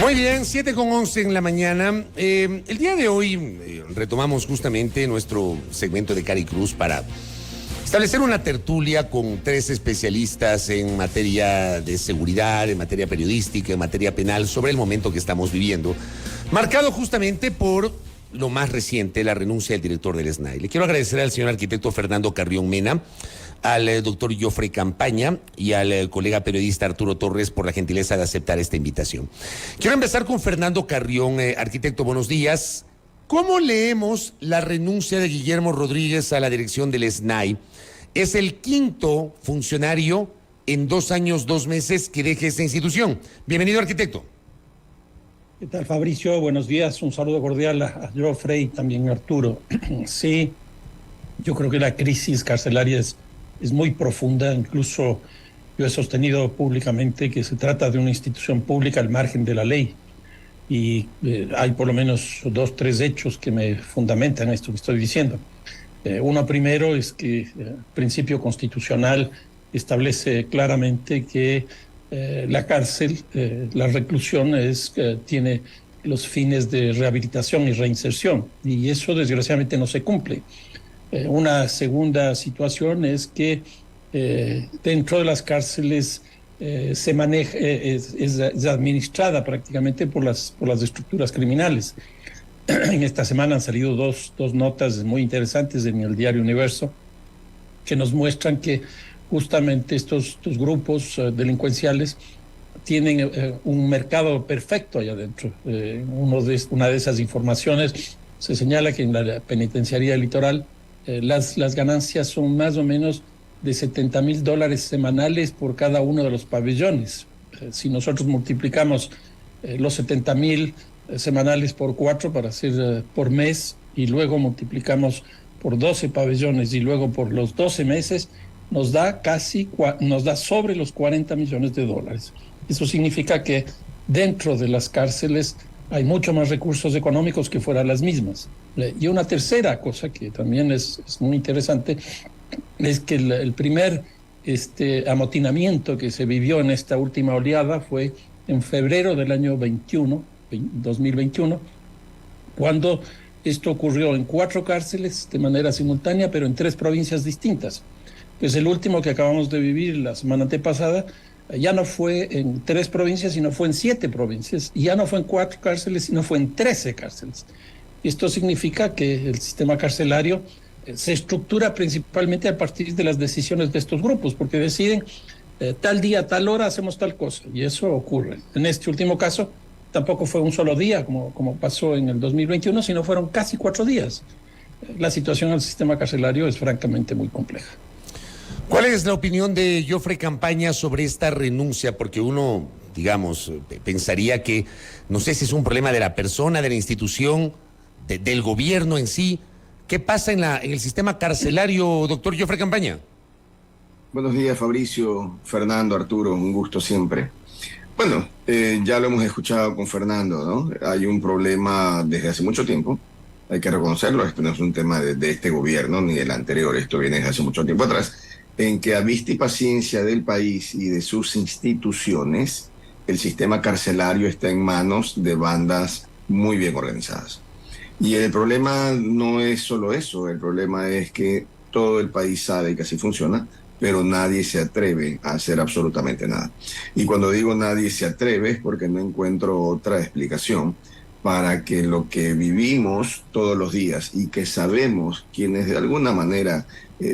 Muy bien, 7:11 en la mañana. El día de hoy retomamos justamente nuestro segmento de Cari Cruz para establecer una tertulia con tres especialistas en materia de seguridad, en materia periodística, en materia penal, sobre el momento que estamos viviendo, marcado justamente por lo más reciente, la renuncia del director del SNAI. Le quiero agradecer al señor arquitecto Fernando Carrión Mena, al doctor Joffrey Campaña y al colega periodista Arturo Torres por la gentileza de aceptar esta invitación. Quiero empezar con Fernando Carrión. Arquitecto, buenos días. ¿Cómo leemos la renuncia de Guillermo Rodríguez a la dirección del SNAI? Es el quinto funcionario en 2 años, 2 meses que deje esta institución. Bienvenido, arquitecto. ¿Qué tal, Fabricio? Buenos días. Un saludo cordial a Joffrey y también a Arturo. Sí, yo creo que la crisis carcelaria es muy profunda. Incluso yo he sostenido públicamente que se trata de una institución pública al margen de la ley. Y hay por lo menos 2, 3 hechos que me fundamentan esto que estoy diciendo. Uno primero es que el principio constitucional establece claramente que la cárcel, la reclusión tiene los fines de rehabilitación y reinserción, y eso desgraciadamente no se cumple. Una segunda situación es que dentro de las cárceles se maneja, es administrada prácticamente por las estructuras criminales. En esta semana han salido dos notas muy interesantes en el diario Universo que nos muestran que justamente estos grupos delincuenciales tienen un mercado perfecto allá adentro. Una de esas informaciones se señala que en la penitenciaría litoral las ganancias son más o menos de $70,000 semanales por cada uno de los pabellones. Si nosotros multiplicamos los 70,000 semanales por 4 para hacer por mes, y luego multiplicamos por 12 pabellones y luego por los 12 meses, nos da sobre los $40 millones. Eso significa que dentro de las cárceles hay mucho más recursos económicos que fuera las mismas. Y una tercera cosa que también es muy interesante es que el primer amotinamiento que se vivió en esta última oleada fue en febrero del año 2021, cuando esto ocurrió en 4 cárceles de manera simultánea, pero en 3 provincias distintas. Pues el último que acabamos de vivir la semana antepasada ya no fue en 3 provincias, sino fue en 7 provincias, y ya no fue en 4 cárceles, sino fue en 13 cárceles. Esto significa que el sistema carcelario se estructura principalmente a partir de las decisiones de estos grupos, porque deciden tal día, tal hora hacemos tal cosa, y eso ocurre. En este último caso, tampoco fue un solo día, como pasó en el 2021, sino fueron casi 4 días. La situación del sistema carcelario es francamente muy compleja. ¿Cuál es la opinión de Joffrey Campaña sobre esta renuncia? Porque uno, digamos, pensaría que, no sé si es un problema de la persona, de la institución, del gobierno en sí. ¿Qué pasa en el sistema carcelario, doctor Joffrey Campaña? Buenos días, Fabricio, Fernando, Arturo, un gusto siempre. Bueno, ya lo hemos escuchado con Fernando, ¿no? Hay un problema desde hace mucho tiempo, hay que reconocerlo. Esto no es un tema de este gobierno ni del anterior, esto viene desde hace mucho tiempo atrás, en que a vista y paciencia del país y de sus instituciones, el sistema carcelario está en manos de bandas muy bien organizadas. Y el problema no es solo eso, el problema es que todo el país sabe que así funciona, pero nadie se atreve a hacer absolutamente nada. Y cuando digo nadie se atreve es porque no encuentro otra explicación para que lo que vivimos todos los días y que sabemos quienes de alguna manera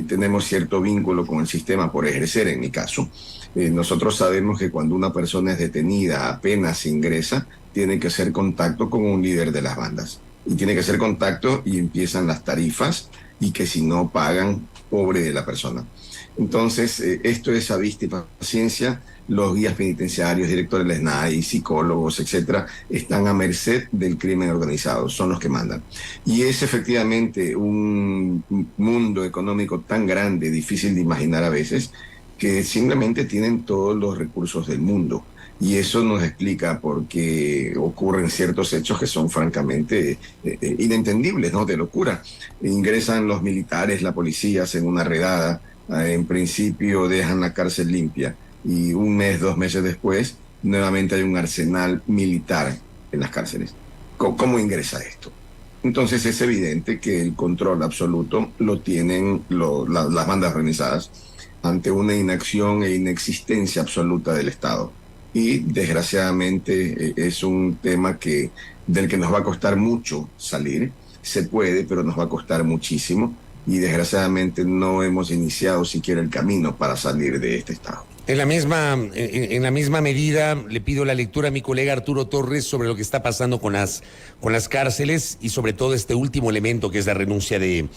tenemos cierto vínculo con el sistema por ejercer, en mi caso, nosotros sabemos que cuando una persona es detenida apenas ingresa, tiene que hacer contacto con un líder de las bandas. Y tiene que hacer contacto y empiezan las tarifas, y que si no pagan, pobre de la persona. Entonces, esto es a vista y paciencia. Los guías penitenciarios, directores del SNAI, psicólogos, etcétera, están a merced del crimen organizado, son los que mandan. Y es efectivamente un mundo económico tan grande, difícil de imaginar a veces, que simplemente tienen todos los recursos del mundo. Y eso nos explica por qué ocurren ciertos hechos que son francamente inentendibles, ¿no? De locura. Ingresan los militares, la policía, hacen una redada, en principio dejan la cárcel limpia, y 1 mes, 2 meses después nuevamente hay un arsenal militar en las cárceles. ¿Cómo ingresa esto? Entonces es evidente que el control absoluto lo tienen las bandas organizadas ante una inacción e inexistencia absoluta del Estado. Y desgraciadamente es un tema del que nos va a costar mucho salir. Se puede, pero nos va a costar muchísimo. Y desgraciadamente no hemos iniciado siquiera el camino para salir de este estado. En la misma medida, le pido la lectura a mi colega Arturo Torres sobre lo que está pasando con las cárceles y sobre todo este último elemento que es la renuncia de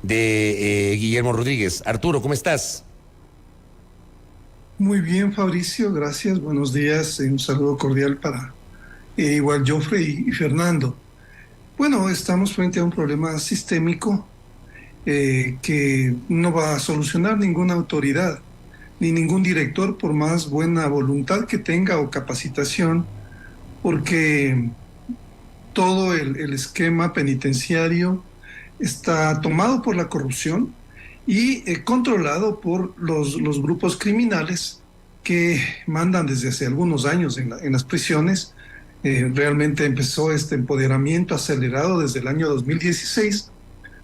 Guillermo Rodríguez. Arturo, ¿cómo estás? Muy bien, Fabricio, gracias. Buenos días. Un saludo cordial para igual Joffrey y Fernando. Bueno, estamos frente a un problema sistémico que no va a solucionar ninguna autoridad ni ningún director, por más buena voluntad que tenga o capacitación, porque todo el esquema penitenciario está tomado por la corrupción y controlado por los grupos criminales que mandan desde hace algunos años en las prisiones. Realmente empezó este empoderamiento acelerado desde el año 2016,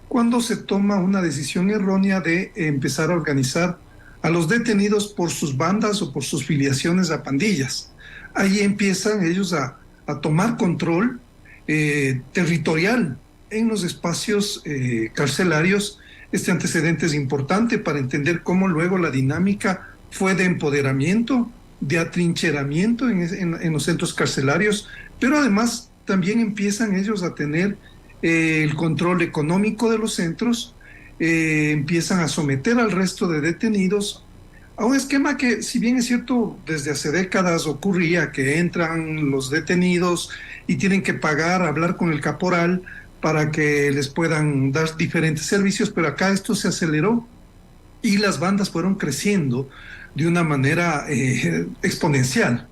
cuando se toma una decisión errónea de empezar a organizar a los detenidos por sus bandas o por sus filiaciones a pandillas. Ahí empiezan ellos a tomar control territorial en los espacios carcelarios. Este antecedente es importante para entender cómo luego la dinámica fue de empoderamiento, de atrincheramiento en los centros carcelarios, pero además también empiezan ellos a tener el control económico de los centros, empiezan a someter al resto de detenidos a un esquema que, si bien es cierto, desde hace décadas ocurría, que entran los detenidos y tienen que pagar, hablar con el caporal para que les puedan dar diferentes servicios, pero acá esto se aceleró y las bandas fueron creciendo de una manera exponencial.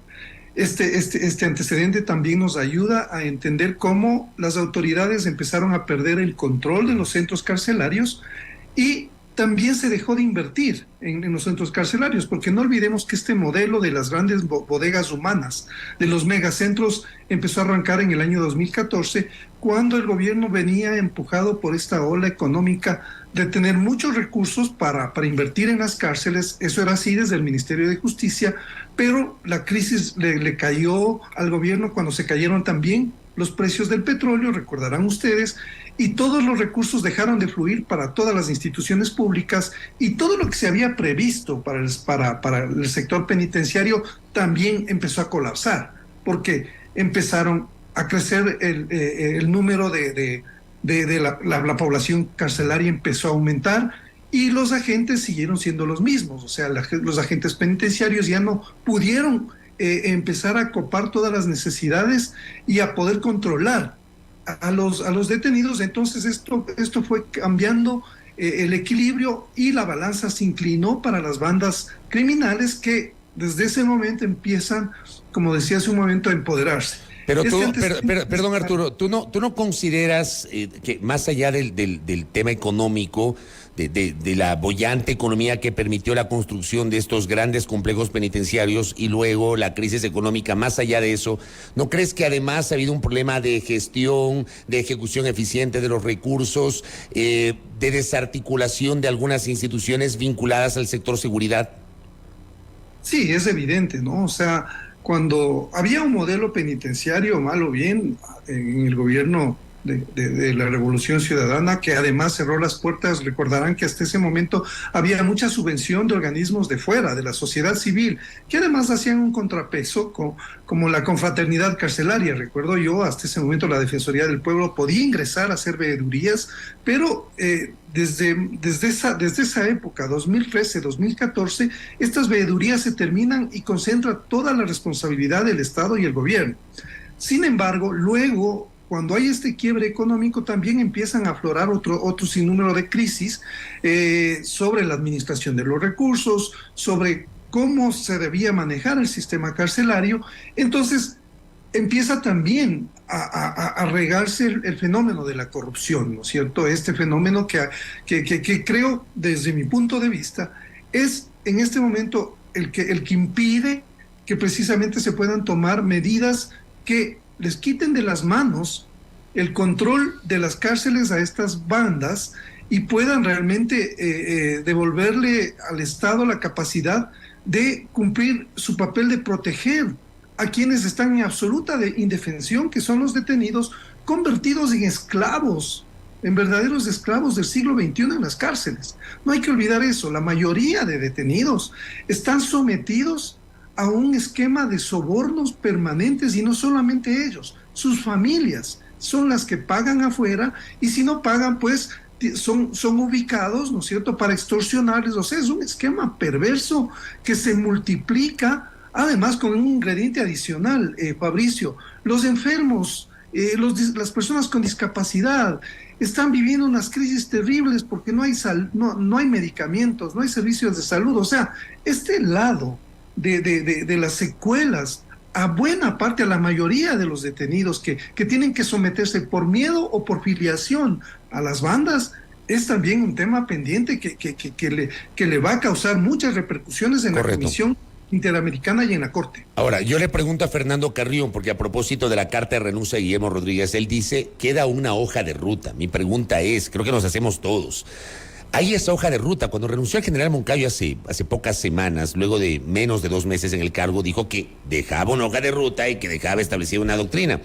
Este antecedente también nos ayuda a entender cómo las autoridades empezaron a perder el control de los centros carcelarios y también se dejó de invertir en los centros carcelarios, porque no olvidemos que este modelo de las grandes bodegas humanas, de los megacentros, empezó a arrancar en el año 2014, cuando el gobierno venía empujado por esta ola económica de tener muchos recursos para invertir en las cárceles. Eso era así desde el Ministerio de Justicia, pero la crisis le cayó al gobierno cuando se cayeron también los precios del petróleo, recordarán ustedes, y todos los recursos dejaron de fluir para todas las instituciones públicas, y todo lo que se había previsto para el sector penitenciario también empezó a colapsar, porque empezaron a crecer el número de la población carcelaria, empezó a aumentar, y los agentes siguieron siendo los mismos. O sea, los agentes penitenciarios ya no pudieron empezar a copar todas las necesidades y a poder controlar a los detenidos. Entonces esto fue cambiando el equilibrio, y la balanza se inclinó para las bandas criminales, que desde ese momento empiezan, como decía hace un momento, a empoderarse. Pero perdón, Arturo, ¿tú no consideras que más allá del tema económico, de la boyante economía que permitió la construcción de estos grandes complejos penitenciarios y luego la crisis económica, más allá de eso, ¿no crees que además ha habido un problema de gestión, de ejecución eficiente de los recursos, de desarticulación de algunas instituciones vinculadas al sector seguridad? Sí, es evidente, ¿no? O sea, cuando había un modelo penitenciario, mal o bien, en el gobierno de la Revolución Ciudadana, que además cerró las puertas, recordarán que hasta ese momento había mucha subvención de organismos de fuera, de la sociedad civil, que además hacían un contrapeso como la confraternidad carcelaria. Recuerdo yo, hasta ese momento la Defensoría del Pueblo podía ingresar a hacer veedurías, pero desde esa época, 2013, 2014, estas veedurías se terminan y concentran toda la responsabilidad del Estado y el gobierno. Sin embargo, luego, cuando hay este quiebre económico, también empiezan a aflorar otro sinnúmero de crisis sobre la administración de los recursos, sobre cómo se debía manejar el sistema carcelario. Entonces empieza también a regarse el fenómeno de la corrupción, ¿no es cierto? Este fenómeno que creo, desde mi punto de vista, es en este momento el que impide que precisamente se puedan tomar medidas que les quiten de las manos el control de las cárceles a estas bandas y puedan realmente devolverle al Estado la capacidad de cumplir su papel de proteger a quienes están en absoluta indefensión, que son los detenidos convertidos en esclavos, en verdaderos esclavos del siglo XXI en las cárceles. No hay que olvidar eso, la mayoría de detenidos están sometidos a un esquema de sobornos permanentes, y no solamente ellos, sus familias son las que pagan afuera, y si no pagan, pues son ubicados, ¿no es cierto?, para extorsionarles. O sea, es un esquema perverso que se multiplica, además con un ingrediente adicional, Fabricio. Los enfermos, las personas con discapacidad están viviendo unas crisis terribles porque no hay medicamentos, no hay servicios de salud. O sea, este lado de las secuelas a buena parte, a la mayoría de los detenidos que tienen que someterse por miedo o por filiación a las bandas, es también un tema pendiente que le va a causar muchas repercusiones en la Comisión Interamericana y en la Corte. Ahora, yo le pregunto a Fernando Carrión, porque a propósito de la carta de renuncia de Guillermo Rodríguez, él dice, queda una hoja de ruta. Mi pregunta es, creo que nos hacemos todos, ¿hay esa hoja de ruta? Cuando renunció el general Moncayo hace pocas semanas, luego de menos de 2 meses en el cargo, dijo que dejaba una hoja de ruta y que dejaba establecida una doctrina.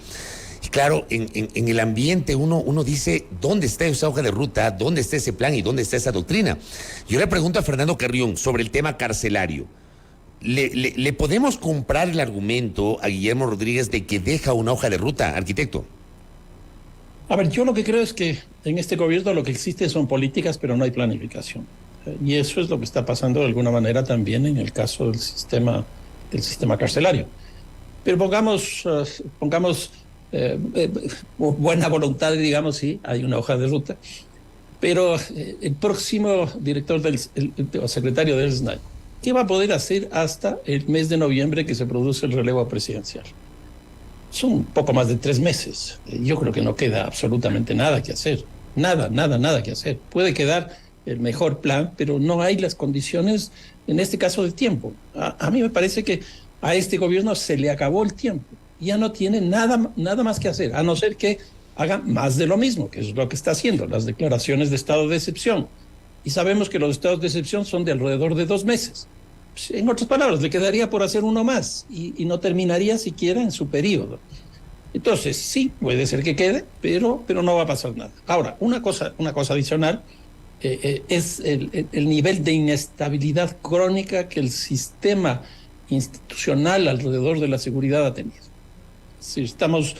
Y claro, en el ambiente uno dice, ¿dónde está esa hoja de ruta? ¿Dónde está ese plan? ¿Y dónde está esa doctrina? Yo le pregunto a Fernando Carrión sobre el tema carcelario. ¿Le podemos comprar el argumento a Guillermo Rodríguez de que deja una hoja de ruta, arquitecto? A ver, yo lo que creo es que en este gobierno lo que existe son políticas, pero no hay planificación. Y eso es lo que está pasando de alguna manera también en el caso del sistema carcelario. Pero pongamos buena voluntad, digamos, sí, hay una hoja de ruta, pero el próximo director o secretario del SNAI, ¿qué va a poder hacer hasta el mes de noviembre que se produce el relevo presidencial? Son un poco más de 3 meses. Yo creo que no queda absolutamente nada que hacer. Nada que hacer. Puede quedar el mejor plan, pero no hay las condiciones, en este caso, de tiempo. A mí me parece que a este gobierno se le acabó el tiempo. Ya no tiene nada más que hacer, a no ser que haga más de lo mismo, que es lo que está haciendo, las declaraciones de estado de excepción. Y sabemos que los estados de excepción son de alrededor de 2 meses. En otras palabras, le quedaría por hacer uno más y no terminaría siquiera en su periodo. Entonces, sí, puede ser que quede, pero no va a pasar nada. Ahora, una cosa adicional es el nivel de inestabilidad crónica que el sistema institucional alrededor de la seguridad ha tenido. Si estamos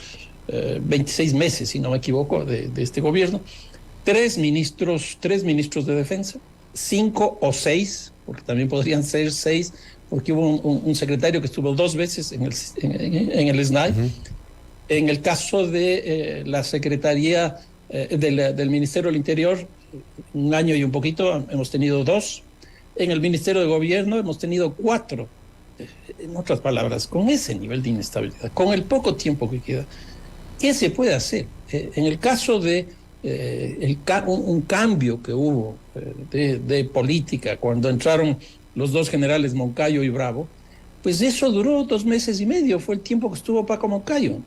26 meses, si no me equivoco, de este gobierno, 3 ministros de defensa, 5 o 6, porque también podrían ser 6, porque hubo un secretario que estuvo 2 veces en el SNAI. Uh-huh. En el caso de la Secretaría del Ministerio del Interior, 1 año y un poquito, hemos tenido 2. En el Ministerio de Gobierno hemos tenido 4. En otras palabras, con ese nivel de inestabilidad, con el poco tiempo que queda, ¿qué se puede hacer? En el caso de un cambio que hubo de política cuando entraron los 2 generales Moncayo y Bravo, pues eso duró 2 meses y medio, fue el tiempo que estuvo Paco Moncayo.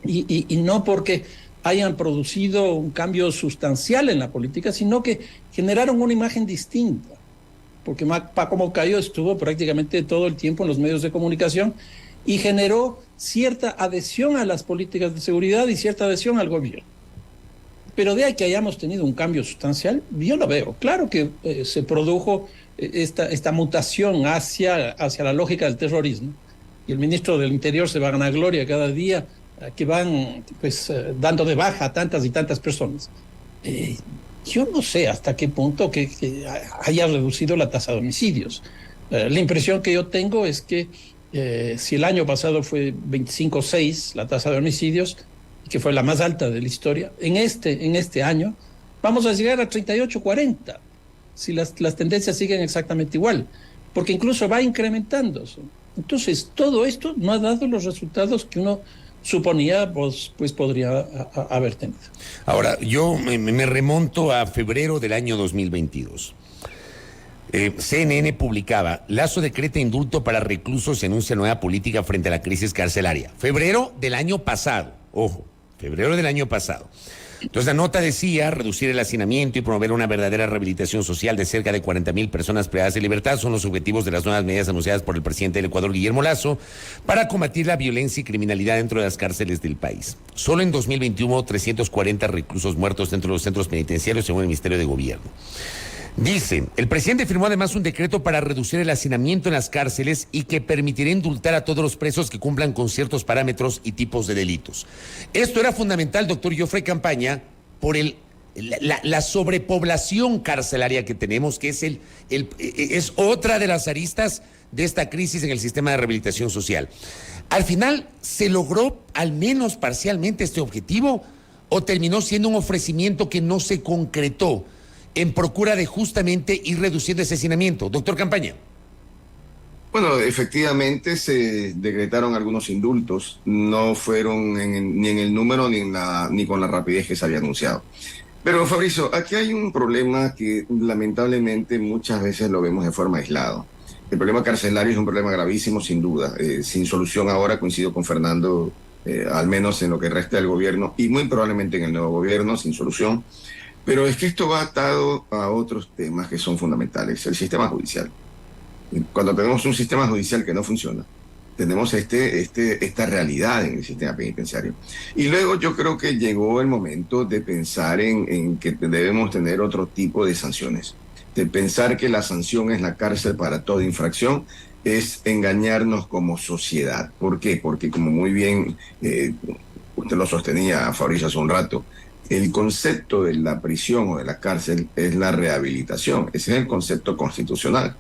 Y no porque hayan producido un cambio sustancial en la política, sino que generaron una imagen distinta. Porque Paco Moncayo estuvo prácticamente todo el tiempo en los medios de comunicación y generó cierta adhesión a las políticas de seguridad y cierta adhesión al gobierno. Pero de ahí que hayamos tenido un cambio sustancial, yo lo veo. Claro que se produjo esta mutación hacia la lógica del terrorismo, y el ministro del Interior se va a ganar gloria cada día que van dando de baja a tantas y tantas personas. Yo no sé hasta qué punto que haya reducido la tasa de homicidios. La impresión que yo tengo es que si el año pasado fue 25.6 la tasa de homicidios, que fue la más alta de la historia, en este año vamos a llegar a 38.40, si las tendencias siguen exactamente igual, porque incluso va incrementando. Entonces, todo esto no ha dado los resultados que uno suponía pues podría haber tenido. Ahora, yo me remonto a febrero del año 2022. CNN publicaba: Lazo decreta indulto para reclusos y anuncia nueva política frente a la crisis carcelaria. Febrero del año pasado, ojo, febrero del año pasado. Entonces la nota decía: reducir el hacinamiento y promover una verdadera rehabilitación social de cerca de 40,000 personas privadas de libertad son los objetivos de las nuevas medidas anunciadas por el presidente del Ecuador, Guillermo Lazo, para combatir la violencia y criminalidad dentro de las cárceles del país. Solo en 2021 340 reclusos muertos dentro de los centros penitenciarios, según el Ministerio de Gobierno. Dice: el presidente firmó además un decreto para reducir el hacinamiento en las cárceles y que permitirá indultar a todos los presos que cumplan con ciertos parámetros y tipos de delitos. Esto era fundamental, doctor Geoffrey Campaña, por la sobrepoblación carcelaria que tenemos, que es otra de las aristas de esta crisis en el sistema de rehabilitación social. Al final, ¿se logró al menos parcialmente este objetivo o terminó siendo un ofrecimiento que no se concretó en procura de justamente ir reduciendo ese hacinamiento? Doctor Campaña. Bueno, efectivamente se decretaron algunos indultos, no fueron ni en el número ni con la rapidez que se había anunciado. Pero Fabricio, aquí hay un problema que lamentablemente muchas veces lo vemos de forma aislada. El problema carcelario es un problema gravísimo, sin duda, sin solución ahora. Coincido con Fernando, al menos en lo que resta del gobierno y muy probablemente en el nuevo gobierno, sin solución. Pero es que esto va atado a otros temas que son fundamentales. El sistema judicial. Cuando tenemos un sistema judicial que no funciona, tenemos esta realidad en el sistema penitenciario. Y luego yo creo que llegó el momento de pensar en que debemos tener otro tipo de sanciones. De pensar que la sanción es la cárcel para toda infracción es engañarnos como sociedad. ¿Por qué? Porque como muy bien usted lo sostenía, Fabricio, hace un rato, el concepto de la prisión o de la cárcel es la rehabilitación. Ese es el concepto constitucional.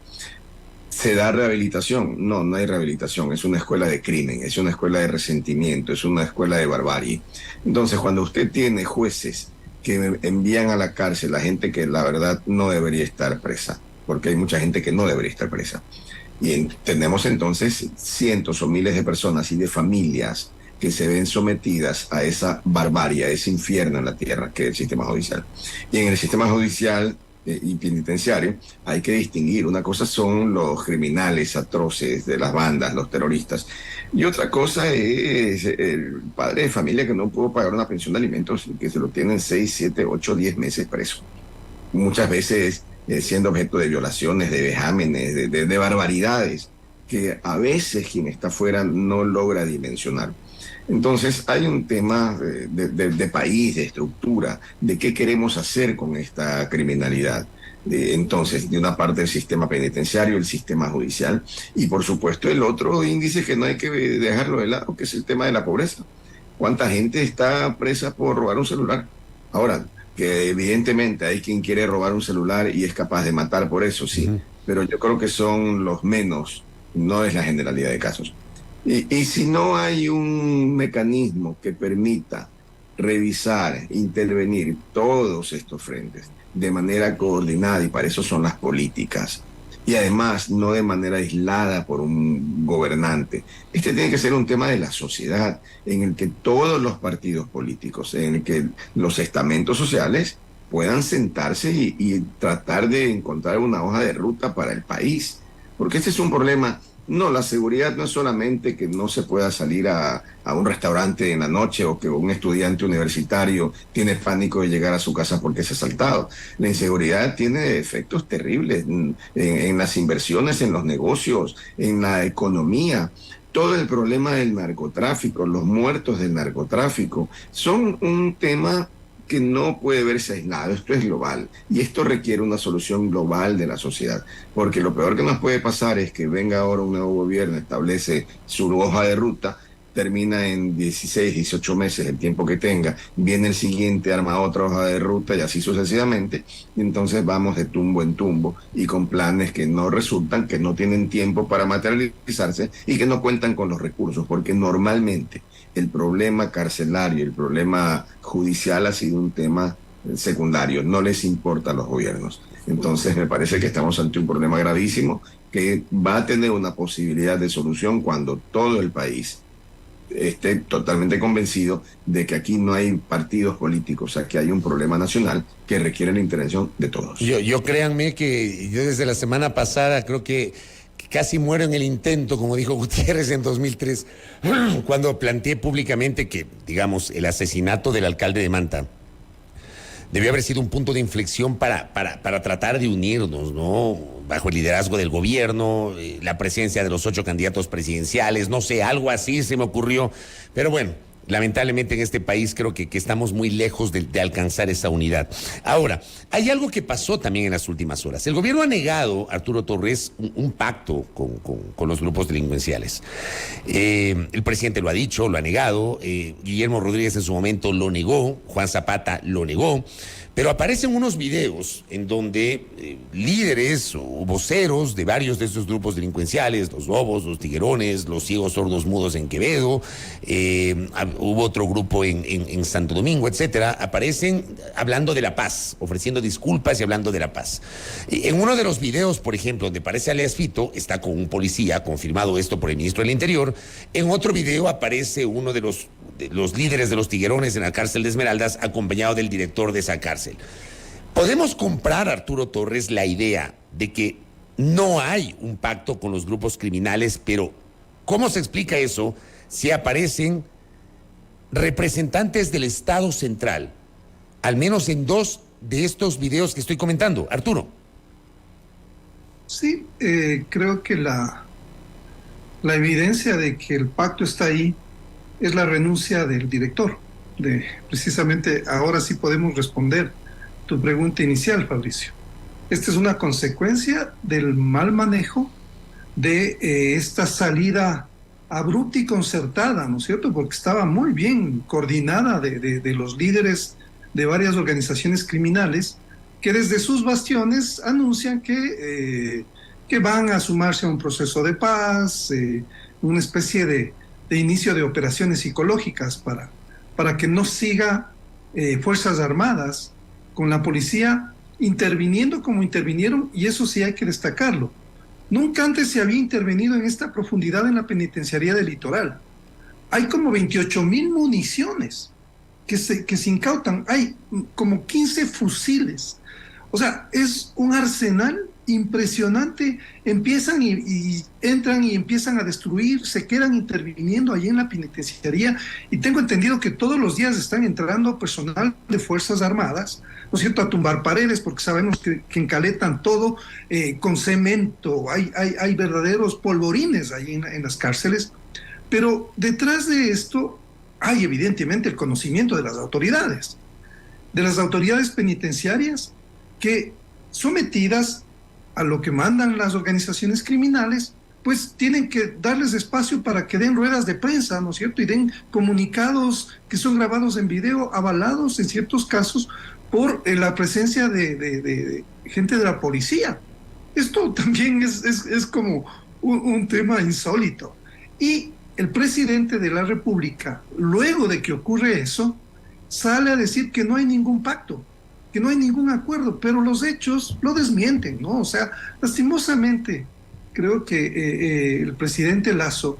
¿Se da rehabilitación? No, no hay rehabilitación. Es una escuela de crimen, es una escuela de resentimiento, es una escuela de barbarie. Entonces, cuando usted tiene jueces que envían a la cárcel a gente que la verdad no debería estar presa, porque hay mucha gente que no debería estar presa, y tenemos entonces cientos o miles de personas y de familias que se ven sometidas a esa barbarie, a ese infierno en la tierra que es el sistema judicial. Y en el sistema judicial y penitenciario hay que distinguir. Una cosa son los criminales atroces de las bandas, los terroristas, y otra cosa es el padre de familia que no pudo pagar una pensión de alimentos y que se lo tienen 6, 7, 8, 10 meses preso. Muchas veces siendo objeto de violaciones, de vejámenes, de barbaridades que a veces quien está afuera no logra dimensionar. Entonces hay un tema de país, de estructura, de qué queremos hacer con esta criminalidad. Entonces, de una parte el sistema penitenciario, el sistema judicial, y por supuesto el otro índice que no hay que dejarlo de lado, que es el tema de la pobreza. ¿Cuánta gente está presa por robar un celular? Ahora, que evidentemente hay quien quiere robar un celular y es capaz de matar por eso, sí, pero yo creo que son los menos, no es la generalidad de casos. Y si no hay un mecanismo que permita revisar, intervenir todos estos frentes de manera coordinada, y para eso son las políticas, y además no de manera aislada por un gobernante. Este tiene que ser un tema de la sociedad, en el que todos los partidos políticos, en el que los estamentos sociales puedan sentarse y tratar de encontrar una hoja de ruta para el país. Porque este es un problema. No, la seguridad no es solamente que no se pueda salir a un restaurante en la noche o que un estudiante universitario tiene pánico de llegar a su casa porque es asaltado. La inseguridad tiene efectos terribles en las inversiones, en los negocios, en la economía. Todo el problema del narcotráfico, los muertos del narcotráfico, son un tema que no puede verse aislado. Esto es global y esto requiere una solución global de la sociedad, porque lo peor que nos puede pasar es que venga ahora un nuevo gobierno, establece su hoja de ruta, termina en 16, 18 meses, el tiempo que tenga, viene el siguiente, arma otra hoja de ruta y así sucesivamente, y entonces vamos de tumbo en tumbo y con planes que no resultan, que no tienen tiempo para materializarse y que no cuentan con los recursos, porque normalmente el problema carcelario, el problema judicial ha sido un tema secundario, no les importa a los gobiernos. Entonces me parece que estamos ante un problema gravísimo que va a tener una posibilidad de solución cuando todo el país esté totalmente convencido de que aquí no hay partidos políticos, o sea, que hay un problema nacional que requiere la intervención de todos. Yo créanme que yo desde la semana pasada creo que casi muero en el intento, como dijo Gutiérrez en 2003, cuando planteé públicamente que, digamos, el asesinato del alcalde de Manta debió haber sido un punto de inflexión para tratar de unirnos, ¿no? Bajo el liderazgo del gobierno, la presencia de los 8 candidatos presidenciales, no sé, algo así se me ocurrió. Pero bueno, lamentablemente en este país creo que estamos muy lejos de alcanzar esa unidad. Ahora, hay algo que pasó también en las últimas horas. El gobierno ha negado, Arturo Torres, un pacto con los grupos delincuenciales. El presidente lo ha dicho, lo ha negado, Guillermo Rodríguez en su momento lo negó, Juan Zapata lo negó, pero aparecen unos videos en donde líderes o voceros de varios de estos grupos delincuenciales, los Lobos, los Tiguerones, los Ciegos Sordos Mudos en Quevedo, hubo otro grupo en Santo Domingo, etcétera, aparecen hablando de la paz, ofreciendo disculpas y hablando de la paz. En uno de los videos, por ejemplo, donde aparece alias Fito, está con un policía, confirmado esto por el ministro del Interior. En otro video aparece uno de los líderes de los Tiguerones en la cárcel de Esmeraldas, acompañado del director de esa cárcel. ¿Podemos comprar, Arturo Torres, la idea de que no hay un pacto con los grupos criminales, pero ¿cómo se explica eso si aparecen representantes del Estado central, al menos en 2 de estos videos que estoy comentando? Arturo. Sí, creo que la evidencia de que el pacto está ahí es la renuncia del director. Precisamente ahora sí podemos responder tu pregunta inicial, Fabricio. Esta es una consecuencia del mal manejo de esta salida abrupta y concertada, ¿no es cierto? Porque estaba muy bien coordinada de los líderes de varias organizaciones criminales que desde sus bastiones anuncian que van a sumarse a un proceso de paz, una especie de inicio de operaciones psicológicas para que no siga Fuerzas Armadas con la policía interviniendo como intervinieron, y eso sí hay que destacarlo. Nunca antes se había intervenido en esta profundidad en la penitenciaría del Litoral. Hay como 28,000 municiones que se incautan, hay como 15 fusiles. O sea, es un arsenal impresionante. Empiezan y entran y empiezan a destruir, se quedan interviniendo allí en la penitenciaría, y tengo entendido que todos los días están entrando personal de Fuerzas Armadas, ¿no es cierto?, a tumbar paredes, porque sabemos que encaletan todo con cemento, hay verdaderos polvorines ahí en las cárceles. Pero detrás de esto hay evidentemente el conocimiento de las autoridades penitenciarias, que sometidas a lo que mandan las organizaciones criminales, pues tienen que darles espacio para que den ruedas de prensa, ¿no es cierto?, y den comunicados que son grabados en video, avalados en ciertos casos por la presencia de gente de la policía. Esto también es como un tema insólito. Y el presidente de la República, luego de que ocurre eso, sale a decir que no hay ningún pacto, que no hay ningún acuerdo, pero los hechos lo desmienten, ¿no? O sea, lastimosamente, creo que el presidente Lasso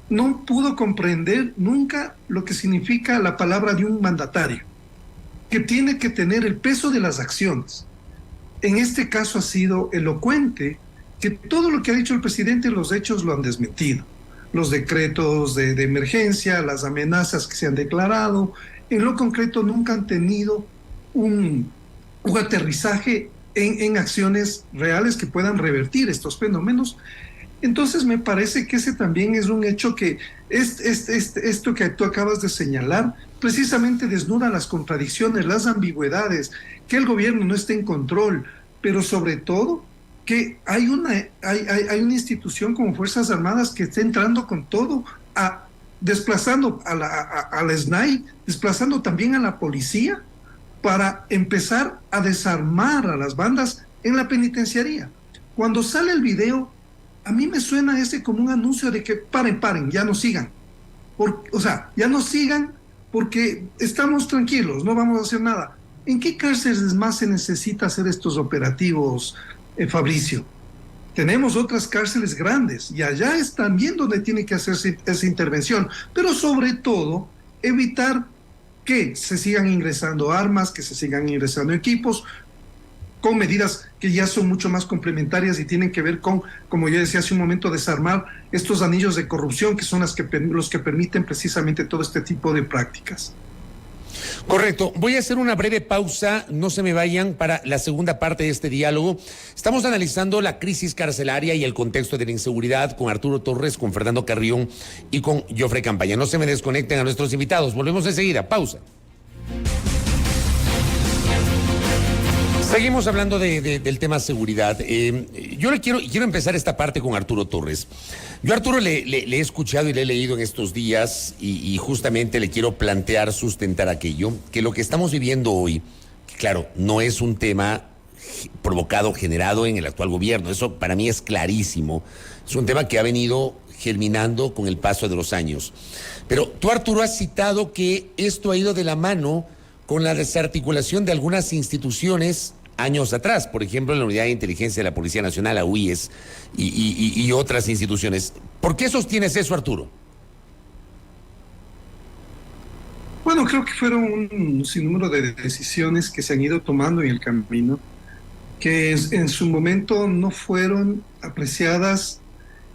no pudo comprender nunca lo que significa la palabra de un mandatario, que tiene que tener el peso de las acciones. En este caso ha sido elocuente que todo lo que ha dicho el presidente, los hechos lo han desmentido. Los decretos de emergencia, las amenazas que se han declarado, en lo concreto nunca han tenido un aterrizaje en acciones reales que puedan revertir estos fenómenos. Entonces me parece que ese también es un hecho que esto que tú acabas de señalar precisamente desnuda las contradicciones, las ambigüedades, que el gobierno no esté en control, pero sobre todo que hay una institución como Fuerzas Armadas que está entrando con todo, desplazando a la SNAI, desplazando también a la policía, para empezar a desarmar a las bandas en la penitenciaría. Cuando sale el video, a mí me suena como un anuncio de que paren, ya no sigan. Ya no sigan porque estamos tranquilos, no vamos a hacer nada. ¿En qué cárceles más se necesita hacer estos operativos, Fabricio? tenemos otras cárceles grandes y allá es también donde tiene que hacerse esa intervención, pero sobre todo evitar que se sigan ingresando armas, que se sigan ingresando equipos, con medidas que ya son mucho más complementarias y tienen que ver con, como yo decía hace un momento, desarmar estos anillos de corrupción que son los que permiten precisamente todo este tipo de prácticas. Correcto. Voy a hacer una breve pausa, no se me vayan, para la segunda parte de este diálogo. Estamos analizando la crisis carcelaria y el contexto de la inseguridad con Arturo Torres, con Fernando Carrión y con Jofrey Campaña. No se me desconecten a nuestros invitados. Volvemos enseguida. Pausa. Seguimos hablando del tema seguridad. Yo quiero empezar esta parte con Arturo Torres. Yo a Arturo le he escuchado y le he leído en estos días y justamente le quiero plantear, sustentar aquello, que lo que estamos viviendo hoy, que claro, no es un tema provocado, generado en el actual gobierno. Eso para mí es clarísimo. Es un tema que ha venido germinando con el paso de los años. Pero tú, Arturo, has citado que esto ha ido de la mano con la desarticulación de algunas instituciones años atrás, por ejemplo, la Unidad de Inteligencia de la Policía Nacional, la UIES, y otras instituciones. ¿Por qué sostienes eso, Arturo? Bueno, creo que fueron un sinnúmero de decisiones que se han ido tomando en el camino, que en su momento no fueron apreciadas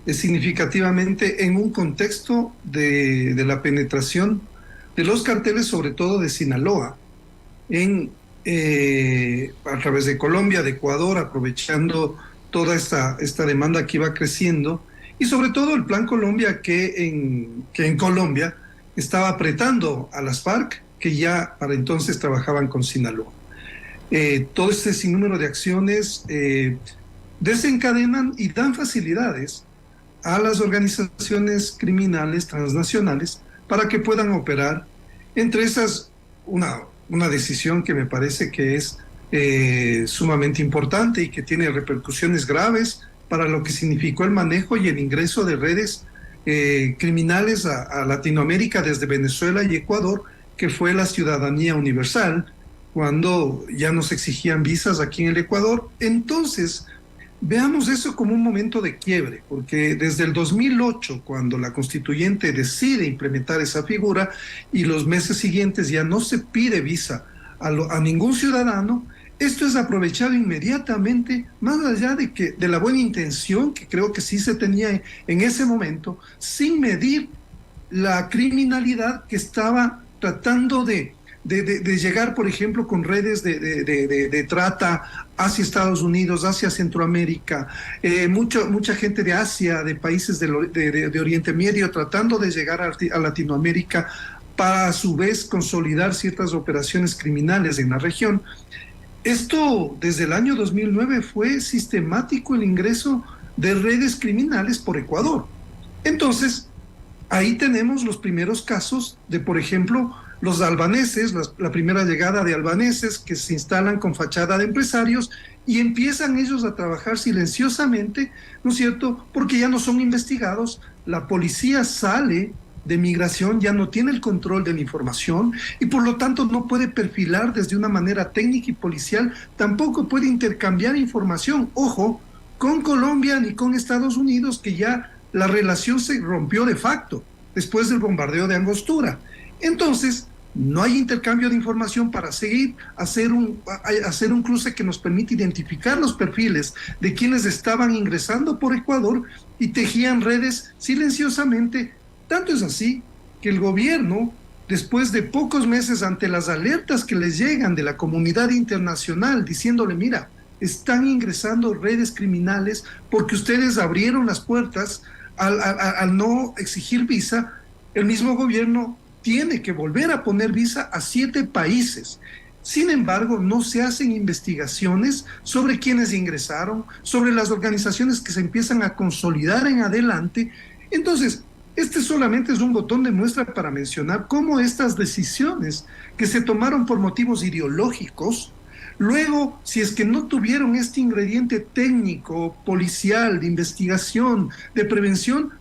significativamente en un contexto de la penetración de los carteles, sobre todo de Sinaloa, a través de Colombia, de Ecuador, aprovechando toda esta demanda que iba creciendo, y sobre todo el Plan Colombia que en Colombia estaba apretando a las FARC, que ya para entonces trabajaban con Sinaloa. Todo este sinnúmero de acciones desencadenan y dan facilidades a las organizaciones criminales transnacionales para que puedan operar. Entre esas, una decisión que me parece que es sumamente importante y que tiene repercusiones graves para lo que significó el manejo y el ingreso de redes criminales a Latinoamérica desde Venezuela y Ecuador, que fue la ciudadanía universal, cuando ya nos exigían visas aquí en el Ecuador. Entonces, veamos eso como un momento de quiebre, porque desde el 2008, cuando la constituyente decide implementar esa figura, y los meses siguientes ya no se pide visa a ningún ciudadano, esto es aprovechado inmediatamente, más allá de la buena intención que creo que sí se tenía en ese momento, sin medir la criminalidad que estaba tratando de llegar, por ejemplo, con redes de trata hacia Estados Unidos, hacia Centroamérica, mucha gente de Asia, de países de Oriente Medio, tratando de llegar a Latinoamérica para a su vez consolidar ciertas operaciones criminales en la región. Esto desde el año 2009 fue sistemático el ingreso de redes criminales por Ecuador. Entonces, ahí tenemos los primeros casos de, por ejemplo, los albaneses, la primera llegada de albaneses que se instalan con fachada de empresarios y empiezan ellos a trabajar silenciosamente, ¿no es cierto? Porque ya no son investigados, la policía sale de migración, ya no tiene el control de la información y por lo tanto no puede perfilar desde una manera técnica y policial, tampoco puede intercambiar información, ojo, con Colombia ni con Estados Unidos, que ya la relación se rompió de facto después del bombardeo de Angostura. Entonces, no hay intercambio de información para seguir hacer un cruce que nos permite identificar los perfiles de quienes estaban ingresando por Ecuador y tejían redes silenciosamente. Tanto es así que el gobierno, después de pocos meses ante las alertas que les llegan de la comunidad internacional diciéndole, mira, están ingresando redes criminales porque ustedes abrieron las puertas al no exigir visa, el mismo gobierno tiene que volver a poner visa a 7 países. Sin embargo, no se hacen investigaciones sobre quienes ingresaron, sobre las organizaciones que se empiezan a consolidar en adelante. Entonces, este solamente es un botón de muestra para mencionar cómo estas decisiones que se tomaron por motivos ideológicos, luego, si es que no tuvieron este ingrediente técnico, policial, de investigación, de prevención,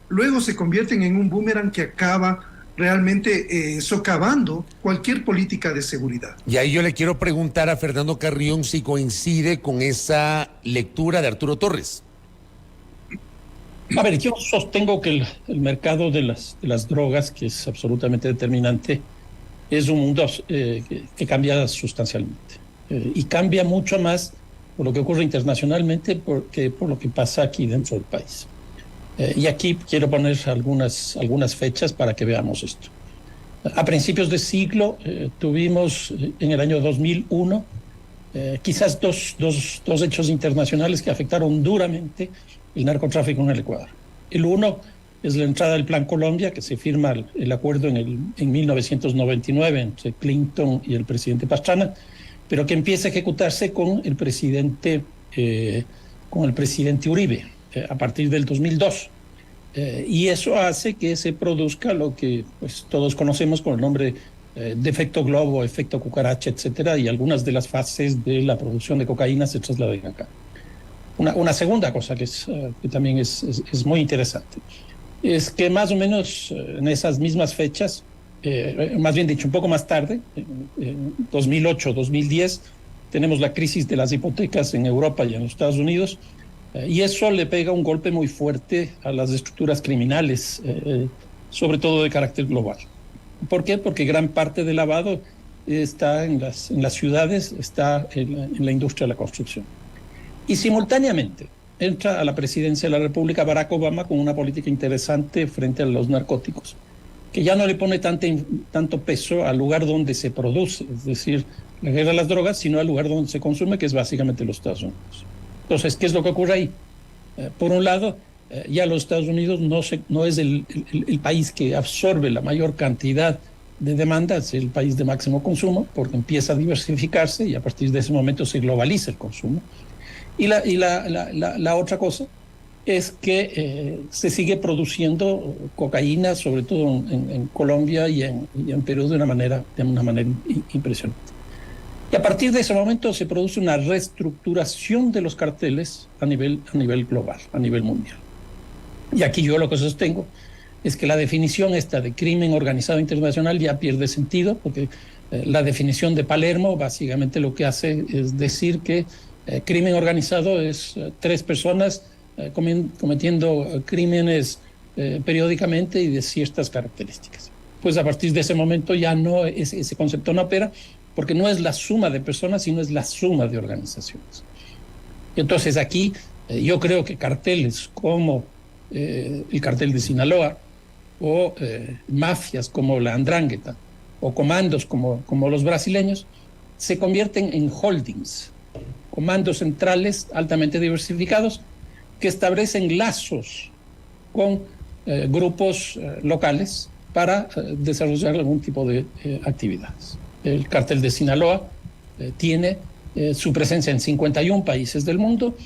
luego se convierten en un boomerang que acaba realmente socavando cualquier política de seguridad. Y ahí yo le quiero preguntar a Fernando Carrión si coincide con esa lectura de Arturo Torres. A ver, yo sostengo que el mercado de las drogas, que es absolutamente determinante, es un mundo que cambia sustancialmente. Y cambia mucho más por lo que ocurre internacionalmente que por lo que pasa aquí dentro del país. Y aquí quiero poner algunas fechas para que veamos esto. A principios de siglo tuvimos en el año 2001 quizás dos hechos internacionales que afectaron duramente el narcotráfico en el Ecuador. El uno es la entrada del Plan Colombia, que se firma el acuerdo en 1999 entre Clinton y el presidente Pastrana, pero que empieza a ejecutarse con el presidente Uribe a partir del 2002. Y eso hace que se produzca lo que pues, todos conocemos con el nombre de efecto globo, efecto cucaracha, etcétera, y algunas de las fases de la producción de cocaína se trasladan acá. Una segunda cosa que también es muy interesante es que más o menos en esas mismas fechas, más bien dicho, un poco más tarde, en 2008, 2010, tenemos la crisis de las hipotecas en Europa y en los Estados Unidos, y eso le pega un golpe muy fuerte a las estructuras criminales, sobre todo de carácter global. ¿Por qué? Porque gran parte del lavado está en las ciudades, está en la industria de la construcción. Y simultáneamente entra a la presidencia de la República Barack Obama con una política interesante frente a los narcóticos, que ya no le pone tanto peso al lugar donde se produce, es decir, la guerra de las drogas, sino al lugar donde se consume, que es básicamente los Estados Unidos. Entonces, ¿qué es lo que ocurre ahí? Por un lado, ya los Estados Unidos no es el país que absorbe la mayor cantidad de demanda, es el país de máximo consumo, porque empieza a diversificarse y a partir de ese momento se globaliza el consumo. Y la otra cosa es que se sigue produciendo cocaína, sobre todo en Colombia y en Perú, de una manera impresionante. Y a partir de ese momento se produce una reestructuración de los carteles a nivel global, a nivel mundial. Y aquí yo lo que sostengo es que la definición esta de crimen organizado internacional ya pierde sentido, porque la definición de Palermo básicamente lo que hace es decir que crimen organizado es tres personas cometiendo crímenes periódicamente y de ciertas características. Pues a partir de ese momento ya no, ese concepto no opera, porque no es la suma de personas, sino es la suma de organizaciones. Y entonces aquí yo creo que carteles como el cartel de Sinaloa, o mafias como la Andrangheta, o comandos como los brasileños, se convierten en holdings, comandos centrales altamente diversificados que establecen lazos con grupos locales para desarrollar algún tipo de actividades. El cartel de Sinaloa tiene su presencia en 51 países del mundo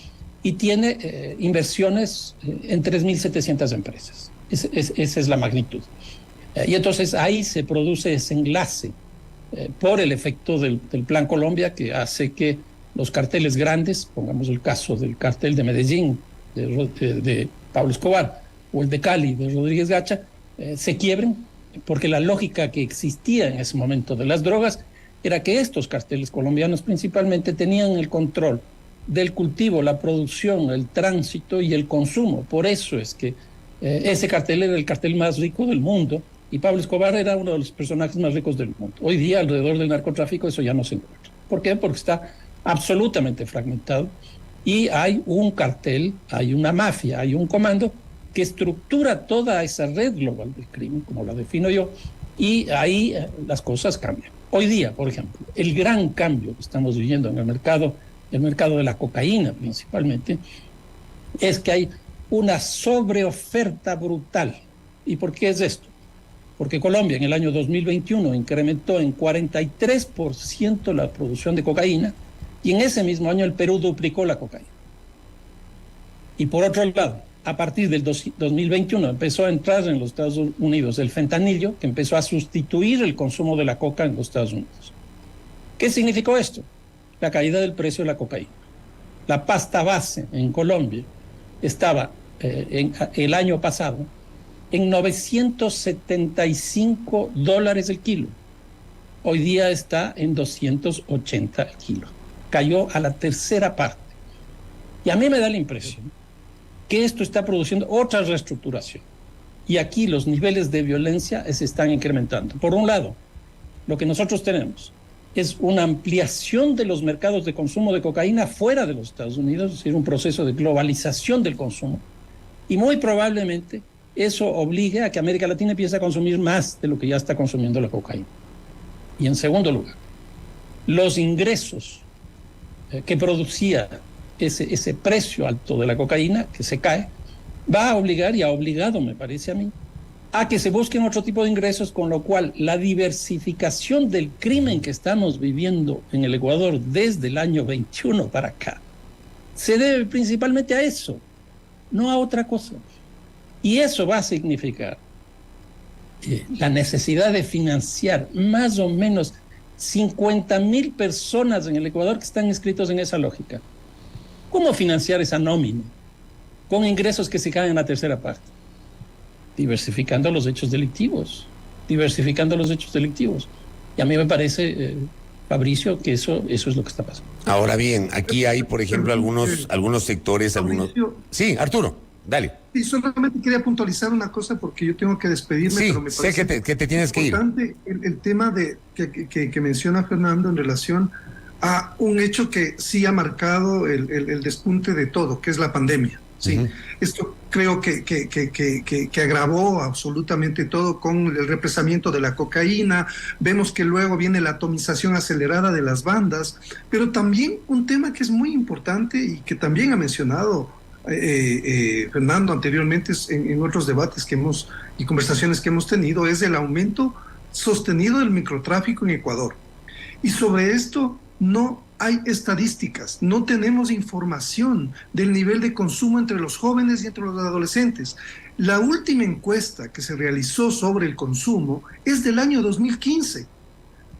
y tiene inversiones en 3.700 empresas. Esa es la magnitud. Y entonces ahí se produce ese enlace por el efecto del Plan Colombia, que hace que los carteles grandes, pongamos el caso del cartel de Medellín, de Pablo Escobar, o el de Cali, de Rodríguez Gacha, se quiebren, porque la lógica que existía en ese momento de las drogas era que estos carteles colombianos principalmente tenían el control del cultivo, la producción, el tránsito y el consumo. Por eso es que ese cartel era el cartel más rico del mundo y Pablo Escobar era uno de los personajes más ricos del mundo. Hoy día, alrededor del narcotráfico, eso ya no se encuentra. ¿Por qué? Porque está absolutamente fragmentado y hay un cartel, hay una mafia, hay un comando que estructura toda esa red global del crimen, como la defino yo, y ahí las cosas cambian. Hoy día, por ejemplo, el gran cambio que estamos viviendo en el mercado de la cocaína principalmente, es que hay una sobreoferta brutal. ¿Y por qué es esto? Porque Colombia en el año 2021 incrementó en 43% la producción de cocaína y en ese mismo año el Perú duplicó la cocaína. Y por otro lado, a partir del 2021 empezó a entrar en los Estados Unidos el fentanilo, que empezó a sustituir el consumo de la coca en los Estados Unidos. ¿Qué significó esto? La caída del precio de la cocaína. La pasta base en Colombia estaba el año pasado en $975 el kilo. Hoy día está en 280 el kilo. Cayó a la tercera parte. Y a mí me da la impresión que esto está produciendo otra reestructuración. Y aquí los niveles de violencia se están incrementando. Por un lado, lo que nosotros tenemos es una ampliación de los mercados de consumo de cocaína fuera de los Estados Unidos, es decir, un proceso de globalización del consumo. Y muy probablemente eso obligue a que América Latina empiece a consumir más de lo que ya está consumiendo la cocaína. Y en segundo lugar, los ingresos que producía ese precio alto de la cocaína, que se cae, va a obligar, y ha obligado, me parece a mí, a que se busquen otro tipo de ingresos, con lo cual la diversificación del crimen que estamos viviendo en el Ecuador desde el año 21 para acá se debe principalmente a eso, no a otra cosa. Y eso va a significar la necesidad de financiar más o menos 50,000 personas en el Ecuador que están inscritos en esa lógica. ¿Cómo financiar esa nómina? Con ingresos que se caen en la tercera parte. Diversificando los hechos delictivos. Y a mí me parece, Fabricio, que eso es lo que está pasando. Ahora bien, aquí hay, por ejemplo, algunos sectores, Fabricio, Sí, Arturo, dale. Sí, solamente quería puntualizar una cosa porque yo tengo que despedirme, Sí, pero me sé parece que te tienes que ir. importante el tema que menciona Fernando en relación a un hecho que sí ha marcado el despunte de todo, que es la pandemia. Sí, esto creo que agravó absolutamente todo con el represamiento de la cocaína. Vemos que luego viene la atomización acelerada de las bandas, pero también un tema que es muy importante y que también ha mencionado Fernando anteriormente en otros debates y conversaciones que hemos tenido, es el aumento sostenido del microtráfico en Ecuador. Y sobre esto no hay estadísticas, no tenemos información del nivel de consumo entre los jóvenes y entre los adolescentes. La última encuesta que se realizó sobre el consumo es del año 2015.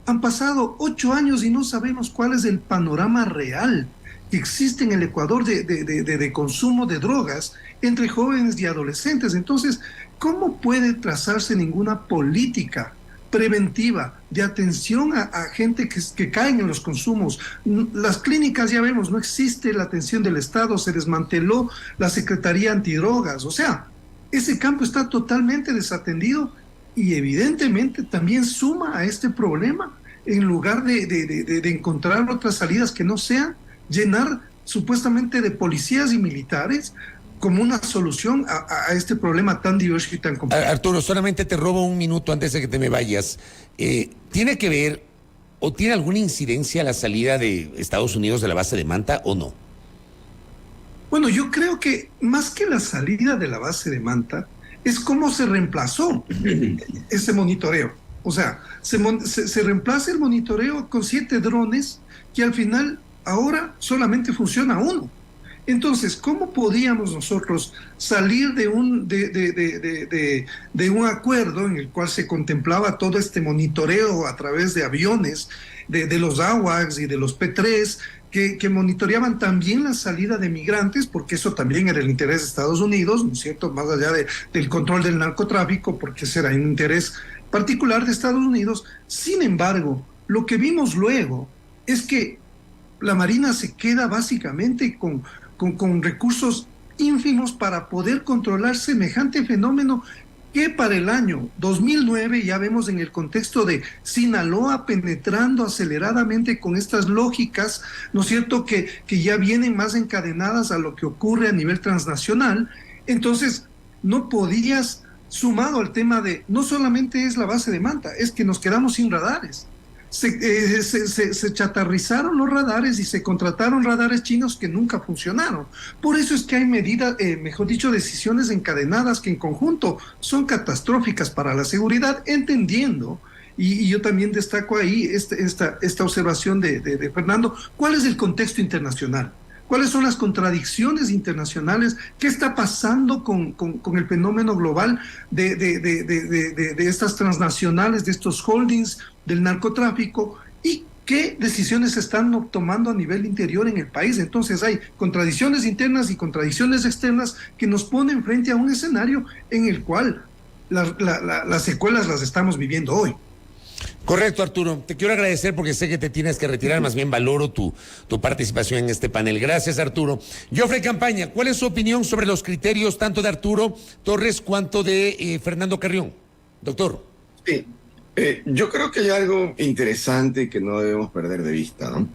Han pasado 8 años y no sabemos cuál es el panorama real que existe en el Ecuador de consumo de drogas entre jóvenes y adolescentes. Entonces, ¿cómo puede trazarse ninguna política preventiva de atención a gente que caen en los consumos? Las clínicas, ya vemos, no existe la atención del Estado, se desmanteló la Secretaría Antidrogas, o sea, ese campo está totalmente desatendido y evidentemente también suma a este problema en lugar de encontrar otras salidas que no sean llenar supuestamente de policías y militares como una solución a este problema tan diverso y tan complejo. Arturo, solamente te robo un minuto antes de que te me vayas. ¿Tiene que ver o tiene alguna incidencia la salida de Estados Unidos de la base de Manta o no? Bueno, yo creo que más que la salida de la base de Manta, es cómo se reemplazó ese monitoreo. O sea, se reemplaza el monitoreo con 7 drones que al final ahora solamente funciona uno. Entonces, ¿cómo podíamos nosotros salir de un acuerdo en el cual se contemplaba todo este monitoreo a través de aviones, de los AWACS y de los P3, que monitoreaban también la salida de migrantes, porque eso también era el interés de Estados Unidos, ¿no es cierto?, más allá del control del narcotráfico, porque ese era un interés particular de Estados Unidos? Sin embargo, lo que vimos luego es que la Marina se queda básicamente con recursos ínfimos para poder controlar semejante fenómeno que para el año 2009 ya vemos en el contexto de Sinaloa penetrando aceleradamente con estas lógicas, ¿no es cierto?, que ya vienen más encadenadas a lo que ocurre a nivel transnacional. Entonces, no podías, sumado al tema de, no solamente es la base de Manta, es que nos quedamos sin radares. Se chatarrizaron los radares y se contrataron radares chinos que nunca funcionaron. Por eso es que hay medidas, mejor dicho, decisiones encadenadas que en conjunto son catastróficas para la seguridad, entendiendo, y yo también destaco ahí esta observación de Fernando, ¿cuál es el contexto internacional? ¿Cuáles son las contradicciones internacionales? ¿Qué está pasando con el fenómeno global de estas transnacionales, de estos holdings del narcotráfico? ¿Y qué decisiones se están tomando a nivel interior en el país? Entonces hay contradicciones internas y contradicciones externas que nos ponen frente a un escenario en el cual las secuelas las estamos viviendo hoy. Correcto, Arturo. Te quiero agradecer porque sé que te tienes que retirar, más bien valoro tu participación en este panel. Gracias, Arturo. Jofrey Campaña, ¿cuál es su opinión sobre los criterios tanto de Arturo Torres cuanto de Fernando Carrión? Doctor. Sí, yo creo que hay algo interesante que no debemos perder de vista, ¿no?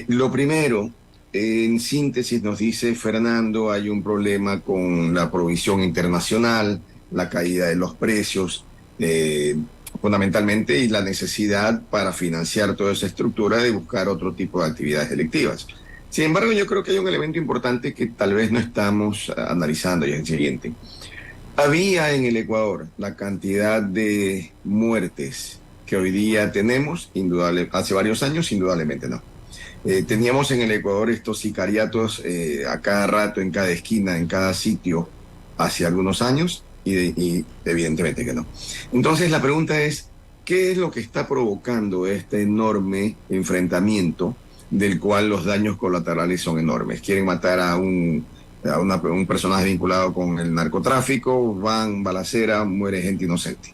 Lo primero, en síntesis nos dice Fernando, hay un problema con la provisión internacional, la caída de los precios, fundamentalmente, y la necesidad para financiar toda esa estructura de buscar otro tipo de actividades electivas. Sin embargo, yo creo que hay un elemento importante que tal vez no estamos analizando, y es el siguiente. Había en el Ecuador la cantidad de muertes que hoy día tenemos, hace varios años, indudablemente no. Teníamos en el Ecuador estos sicariatos a cada rato, en cada esquina, en cada sitio, hace algunos años, y evidentemente que no. Entonces la pregunta es, ¿qué es lo que está provocando este enorme enfrentamiento del cual los daños colaterales son enormes? Quieren matar a un personaje vinculado con el narcotráfico, van, balacera, muere gente inocente.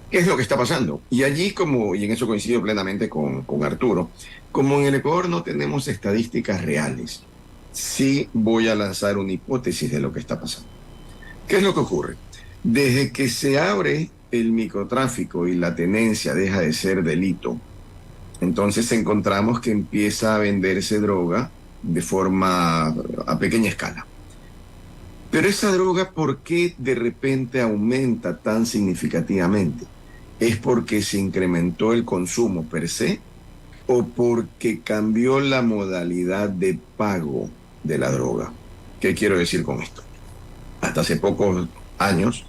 ¿Qué es lo que está pasando? Y allí, y en eso coincido plenamente con Arturo, como en el Ecuador no tenemos estadísticas reales, sí voy a lanzar una hipótesis de lo que está pasando. ¿Qué es lo que ocurre? Desde que se abre el microtráfico y la tenencia deja de ser delito, entonces encontramos que empieza a venderse droga de forma a pequeña escala. Pero esa droga, ¿por qué de repente aumenta tan significativamente? ¿Es porque se incrementó el consumo per se o porque cambió la modalidad de pago de la droga? ¿Qué quiero decir con esto? Hasta hace pocos años,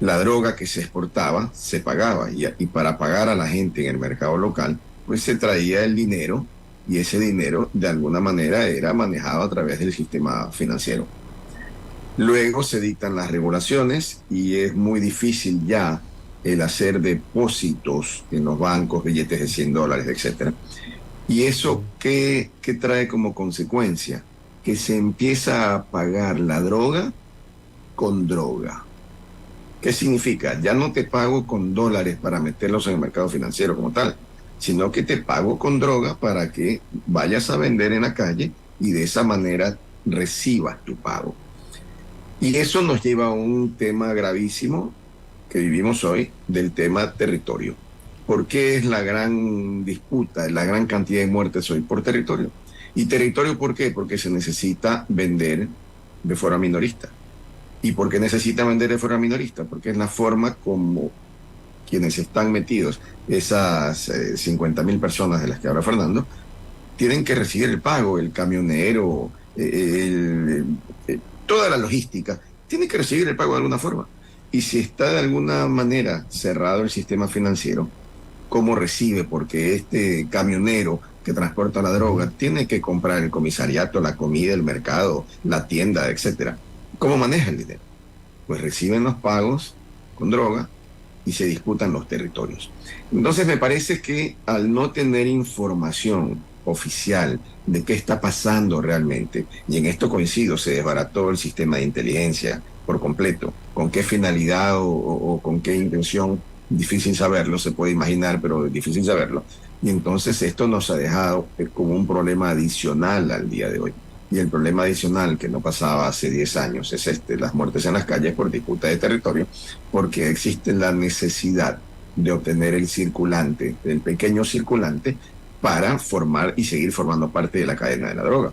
la droga que se exportaba se pagaba y para pagar a la gente en el mercado local, pues se traía el dinero y ese dinero de alguna manera era manejado a través del sistema financiero. Luego se dictan las regulaciones y es muy difícil ya el hacer depósitos en los bancos, billetes de $100, etc. ¿Y eso qué trae como consecuencia? Que se empieza a pagar la droga con droga. ¿Qué significa? Ya no te pago con dólares para meterlos en el mercado financiero como tal, sino que te pago con droga para que vayas a vender en la calle y de esa manera recibas tu pago. Y eso nos lleva a un tema gravísimo que vivimos hoy, del tema territorio. ¿Por qué es la gran disputa, la gran cantidad de muertes hoy? Por territorio. ¿Y territorio por qué? Porque se necesita vender de forma minorista. ¿Y por qué necesita vender de forma minorista? Porque es la forma como quienes están metidos, esas 50.000 personas de las que habla Fernando, tienen que recibir el pago, el camionero, toda la logística, tiene que recibir el pago de alguna forma. Y si está de alguna manera cerrado el sistema financiero, ¿cómo recibe? Porque este camionero que transporta la droga tiene que comprar el comisariato, la comida, el mercado, la tienda, etcétera. ¿Cómo maneja el dinero? Pues reciben los pagos con droga y se disputan los territorios. Entonces me parece que al no tener información oficial de qué está pasando realmente, y en esto coincido, se desbarató el sistema de inteligencia por completo, con qué finalidad o con qué intención, difícil saberlo, se puede imaginar, pero es difícil saberlo. Y entonces esto nos ha dejado como un problema adicional al día de hoy. Y el problema adicional que no pasaba hace 10 años es las muertes en las calles por disputa de territorio, porque existe la necesidad de obtener el circulante, el pequeño circulante, para formar y seguir formando parte de la cadena de la droga.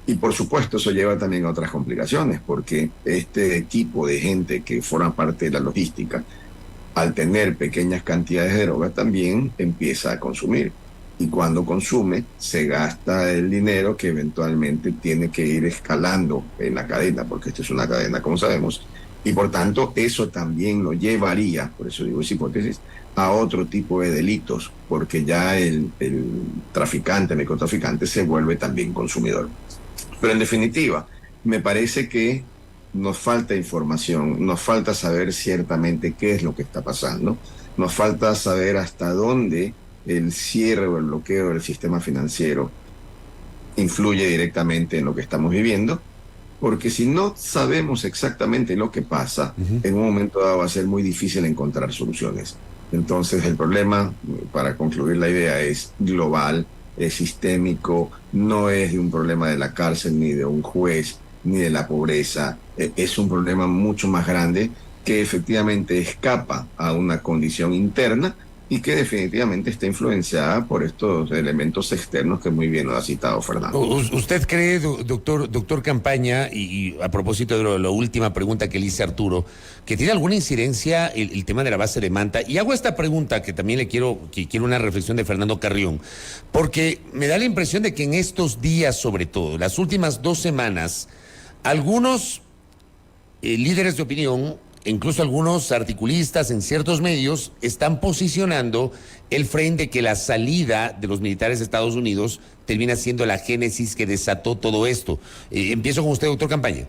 Y por supuesto eso lleva también a otras complicaciones, porque este tipo de gente que forma parte de la logística, al tener pequeñas cantidades de droga, también empieza a consumir. Y cuando consume, se gasta el dinero que eventualmente tiene que ir escalando en la cadena, porque esto es una cadena, como sabemos, y por tanto eso también lo llevaría, por eso digo esa hipótesis, a otro tipo de delitos, porque ya el traficante, el microtraficante, se vuelve también consumidor. Pero en definitiva, me parece que nos falta información, nos falta saber ciertamente qué es lo que está pasando, nos falta saber hasta dónde el cierre o el bloqueo del sistema financiero influye directamente en lo que estamos viviendo, porque si no sabemos exactamente lo que pasa, en un momento dado va a ser muy difícil encontrar soluciones. Entonces el problema, para concluir la idea, es global, es sistémico, no es de un problema de la cárcel, ni de un juez, ni de la pobreza. Es un problema mucho más grande que efectivamente escapa a una condición interna y que definitivamente está influenciada por estos elementos externos que muy bien lo ha citado Fernando. ¿Usted cree, doctor Campaña, y a propósito de la última pregunta que le hice a Arturo, que tiene alguna incidencia el tema de la base de Manta? Y hago esta pregunta que también quiero una reflexión de Fernando Carrión, porque me da la impresión de que en estos días, sobre todo, las últimas 2 semanas, algunos líderes de opinión, incluso algunos articulistas en ciertos medios, están posicionando el frente de que la salida de los militares de Estados Unidos termina siendo la génesis que desató todo esto. Empiezo con usted, doctor Campaña.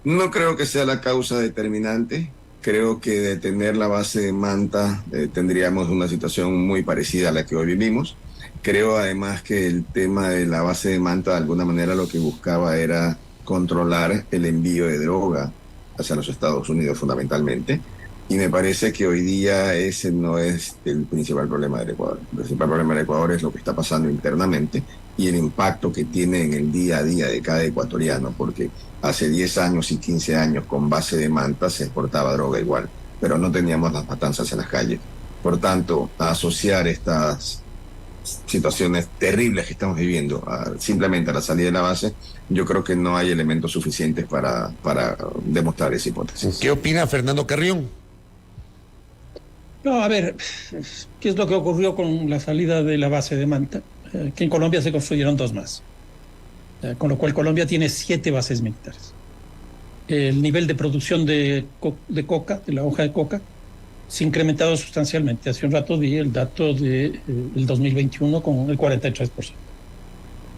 No creo que sea la causa determinante. Creo que de tener la base de Manta tendríamos una situación muy parecida a la que hoy vivimos. Creo además que el tema de la base de Manta de alguna manera lo que buscaba era controlar el envío de droga hacia los Estados Unidos fundamentalmente, y me parece que hoy día ese no es el principal problema del Ecuador. El principal problema del Ecuador es lo que está pasando internamente y el impacto que tiene en el día a día de cada ecuatoriano, porque hace 10 años y 15 años con base de Manta se exportaba droga igual, pero no teníamos las matanzas en las calles. Por tanto, asociar estas situaciones terribles que estamos viviendo simplemente a la salida de la base, yo creo que no hay elementos suficientes para demostrar esa hipótesis. ¿Qué opina Fernando Carrión? No, a ver, ¿qué es lo que ocurrió con la salida de la base de Manta? Que en Colombia se construyeron 2 más, con lo cual Colombia tiene 7 bases militares. El nivel de producción de coca, de la hoja de coca, se ha incrementado sustancialmente. Hace un rato vi el dato del 2021 con el 43%,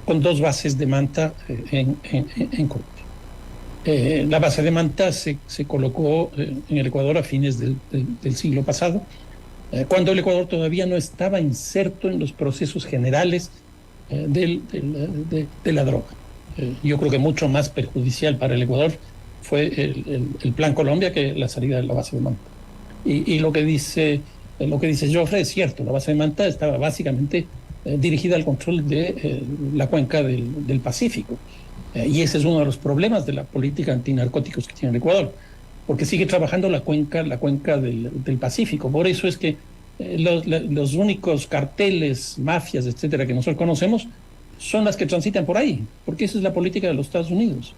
con 2 bases de Manta en Colombia. La base de Manta se colocó en el Ecuador a fines del siglo pasado, cuando el Ecuador todavía no estaba inserto en los procesos generales de la droga. Yo creo que mucho más perjudicial para el Ecuador fue el Plan Colombia que la salida de la base de Manta. Y lo que dice Joffre es cierto. La base de Manta estaba básicamente dirigida al control de la cuenca del Pacífico. Y ese es uno de los problemas de la política antinarcóticos que tiene el Ecuador, porque sigue trabajando la cuenca del Pacífico. Por eso es que los únicos carteles, mafias, etcétera, que nosotros conocemos son las que transitan por ahí, porque esa es la política de los Estados Unidos.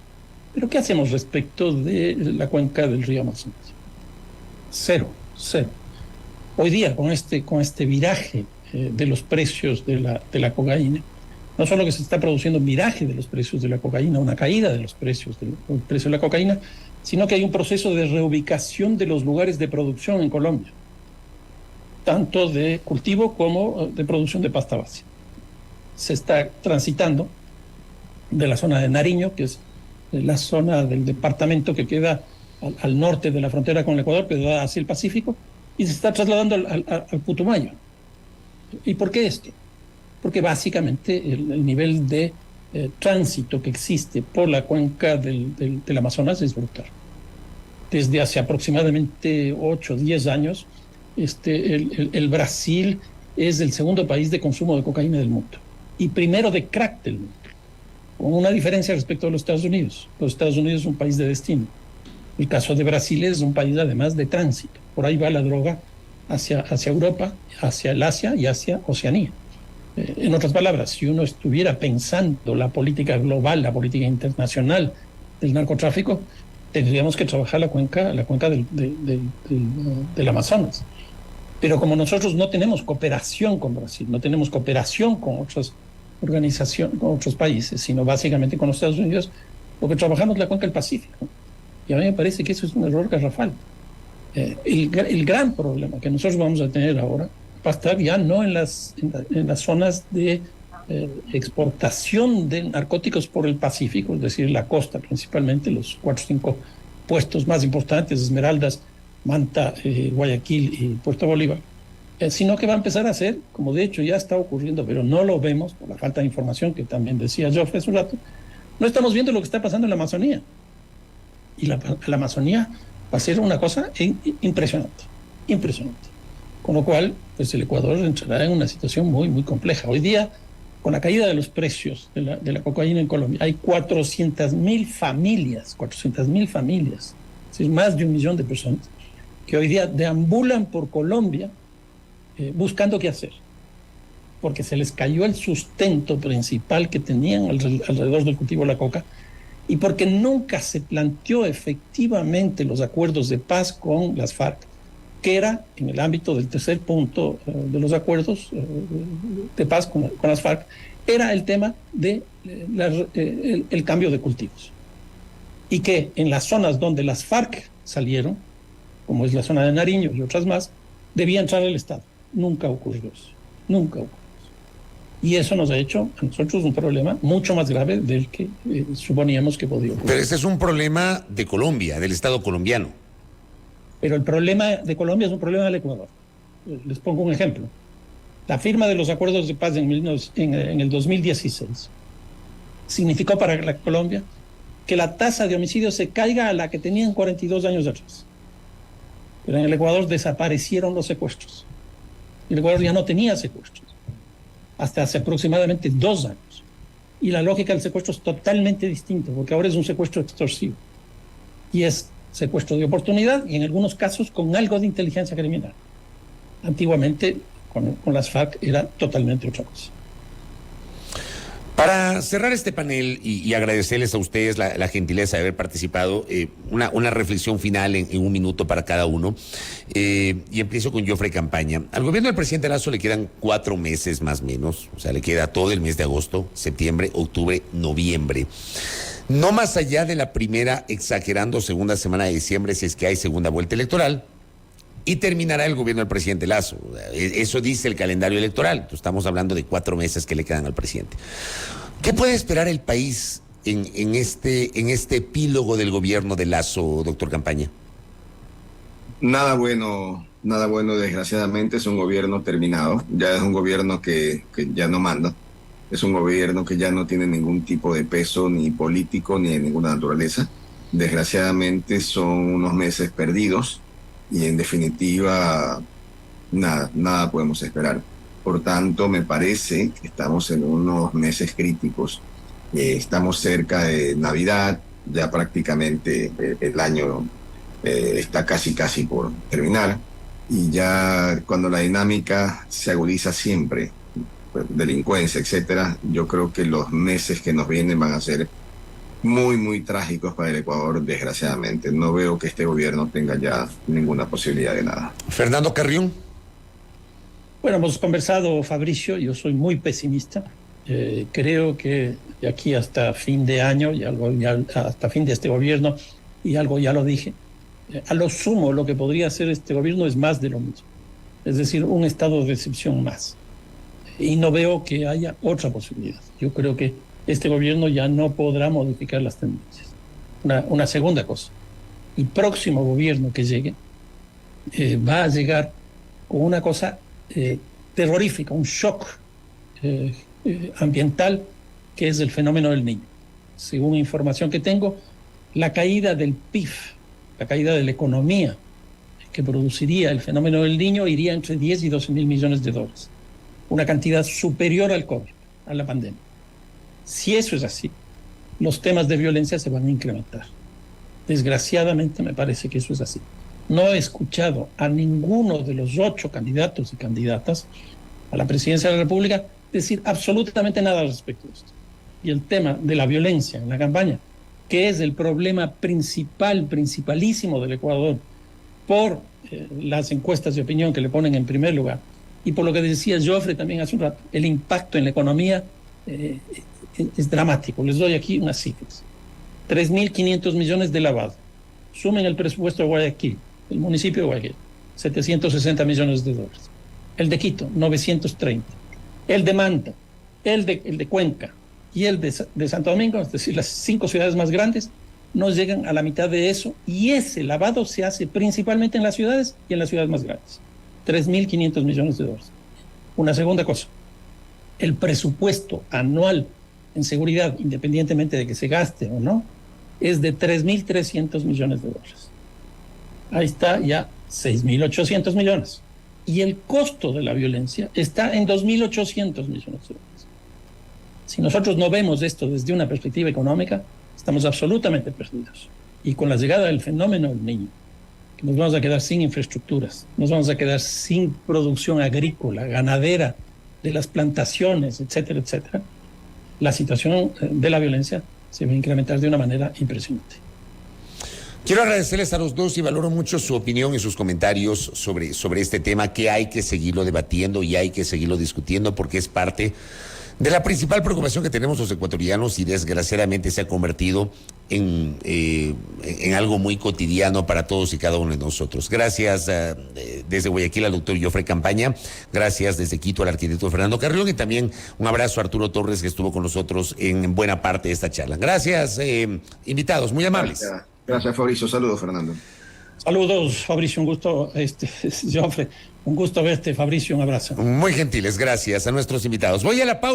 Pero ¿qué hacemos respecto de la cuenca del río Amazonas? Cero. Hoy día, con este viraje de los precios de la cocaína, no solo que se está produciendo un viraje de los precios de la cocaína, una caída de los precios de la cocaína, sino que hay un proceso de reubicación de los lugares de producción en Colombia, tanto de cultivo como de producción de pasta base. Se está transitando de la zona de Nariño, que es la zona del departamento que queda al norte de la frontera con el Ecuador, que da hacia el Pacífico, y se está trasladando al Putumayo. ¿Y por qué esto? Porque básicamente el nivel de tránsito que existe por la cuenca del Amazonas es brutal. Desde hace aproximadamente 8 o 10 años, el Brasil es el segundo país de consumo de cocaína del mundo y primero de crack del mundo, con una diferencia respecto a los Estados Unidos. Los Estados Unidos es un país de destino. El caso de Brasil es un país además de tránsito. Por ahí va la droga hacia Europa, hacia el Asia y hacia Oceanía. En otras palabras, si uno estuviera pensando la política global, la política internacional del narcotráfico, tendríamos que trabajar la cuenca del Amazonas. Pero como nosotros no tenemos cooperación con Brasil, no tenemos cooperación con otras organizaciones, con otros países, sino básicamente con los Estados Unidos, lo que trabajamos es la cuenca del Pacífico. Y a mí me parece que eso es un error garrafal. El gran problema que nosotros vamos a tener ahora va a estar ya no en las zonas de exportación de narcóticos por el Pacífico, es decir, la costa principalmente, los 4 o 5 puestos más importantes, Esmeraldas, Manta, Guayaquil y Puerto Bolívar, sino que va a empezar a hacer, como de hecho ya está ocurriendo, pero no lo vemos por la falta de información que también decía Joffre hace un rato, no estamos viendo lo que está pasando en la Amazonía. Y la Amazonía va a ser una cosa impresionante. Con lo cual, pues el Ecuador entrará en una situación muy, muy compleja. Hoy día, con la caída de los precios de la cocaína en Colombia, hay 400.000 familias, es decir, más de 1 millón de personas, que hoy día deambulan por Colombia buscando qué hacer, porque se les cayó el sustento principal que tenían alrededor del cultivo de la coca, y porque nunca se planteó efectivamente los acuerdos de paz con las FARC, que era, en el ámbito del tercer punto de los acuerdos de paz con las FARC, era el tema de el cambio de cultivos. Y que en las zonas donde las FARC salieron, como es la zona de Nariño y otras más, debía entrar el Estado. Nunca ocurrió eso. Nunca ocurrió eso. Y eso nos ha hecho a nosotros un problema mucho más grave del que suponíamos que podía ocurrir. Pero ese es un problema de Colombia, del Estado colombiano. Pero el problema de Colombia es un problema del Ecuador. Les pongo un ejemplo. La firma de los acuerdos de paz en el 2016 significó para la Colombia que la tasa de homicidios se caiga a la que tenían 42 años atrás. Pero en el Ecuador desaparecieron los secuestros. El Ecuador ya no tenía secuestros hasta hace aproximadamente 2 años. Y la lógica del secuestro es totalmente distinta, porque ahora es un secuestro extorsivo. Y es secuestro de oportunidad y en algunos casos con algo de inteligencia criminal. Antiguamente, con las FARC era totalmente otra cosa. Para cerrar este panel y agradecerles a ustedes la gentileza de haber participado, una reflexión final en 1 minuto para cada uno, y empiezo con Joffrey Campaña. Al gobierno del presidente Lasso le quedan 4 meses más o menos, o sea, le queda todo el mes de agosto, septiembre, octubre, noviembre. No más allá de la primera, exagerando, segunda semana de diciembre, si es que hay segunda vuelta electoral, y terminará el gobierno del presidente Lasso. Eso dice el calendario electoral. Entonces, estamos hablando de 4 meses que le quedan al presidente. ¿Qué puede esperar el país en este epílogo del gobierno de Lasso, doctor Campaña? Nada bueno, desgraciadamente. Es un gobierno terminado. Ya es un gobierno que ya no manda. Es un gobierno que ya no tiene ningún tipo de peso, ni político, ni de ninguna naturaleza. Desgraciadamente son unos meses perdidos. Y en definitiva, nada podemos esperar. Por tanto, me parece que estamos en unos meses críticos. Estamos cerca de Navidad, ya prácticamente el año está casi por terminar. Y ya cuando la dinámica se agudiza siempre, pues, delincuencia, etcétera, yo creo que los meses que nos vienen van a ser muy trágicos para el Ecuador, desgraciadamente. No veo que este gobierno tenga ya ninguna posibilidad de nada. Fernando Carrión. Bueno, hemos conversado, Fabricio, yo soy muy pesimista. Creo que de aquí hasta fin de año, hasta fin de este gobierno, y algo ya lo dije, a lo sumo lo que podría hacer este gobierno es más de lo mismo. Es decir, un estado de excepción más. Y no veo que haya otra posibilidad. Yo creo que este gobierno ya no podrá modificar las tendencias. Una segunda cosa, el próximo gobierno que llegue va a llegar con una cosa terrorífica, un shock ambiental, que es el fenómeno del Niño. Según información que tengo, la caída del PIB, la caída de la economía que produciría el fenómeno del Niño iría entre 10 y 12 mil millones de dólares. Una cantidad superior al COVID, a la pandemia. Si eso es así, los temas de violencia se van a incrementar. Desgraciadamente me parece que eso es así. No he escuchado a ninguno de los 8 candidatos y candidatas a la presidencia de la República decir absolutamente nada al respecto de esto. Y el tema de la violencia en la campaña, que es el problema principalísimo del Ecuador, por las encuestas de opinión que le ponen en primer lugar, y por lo que decía Joffrey también hace un rato, el impacto en la economía es dramático. Les doy aquí unas cifras. 3.500 millones de lavado. Sumen el presupuesto de Guayaquil, el municipio de Guayaquil, 760 millones de dólares. El de Quito, 930. El de Manta, el de Cuenca y el de Santo Domingo, es decir, las 5 ciudades más grandes, no llegan a la mitad de eso, y ese lavado se hace principalmente en las ciudades y en las ciudades más grandes. 3.500 millones de dólares. Una segunda cosa, el presupuesto anual en seguridad, independientemente de que se gaste o no, es de 3.300 millones de dólares. Ahí está ya 6.800 millones. y el costo de la violencia está en 2.800 millones de dólares. Si nosotros no vemos esto desde una perspectiva económica, estamos absolutamente perdidos. Y con la llegada del fenómeno del Niño, que nos vamos a quedar sin infraestructuras, nos vamos a quedar sin producción agrícola, ganadera, de las plantaciones, etcétera, etcétera, la situación de la violencia se va a incrementar de una manera impresionante. Quiero agradecerles a los dos y valoro mucho su opinión y sus comentarios sobre este tema, que hay que seguirlo debatiendo y hay que seguirlo discutiendo porque es parte de la principal preocupación que tenemos los ecuatorianos y desgraciadamente se ha convertido en algo muy cotidiano para todos y cada uno de nosotros. Gracias desde Guayaquil al doctor Joffrey Campaña, gracias desde Quito al arquitecto Fernando Carrión y también un abrazo a Arturo Torres que estuvo con nosotros en buena parte de esta charla. Gracias, invitados, muy amables. Gracias, Fabricio. Saludos, Fernando. Saludos, Fabricio, un gusto, Joffrey, un gusto verte, Fabricio, un abrazo. Muy gentiles, gracias a nuestros invitados. Voy a la pausa.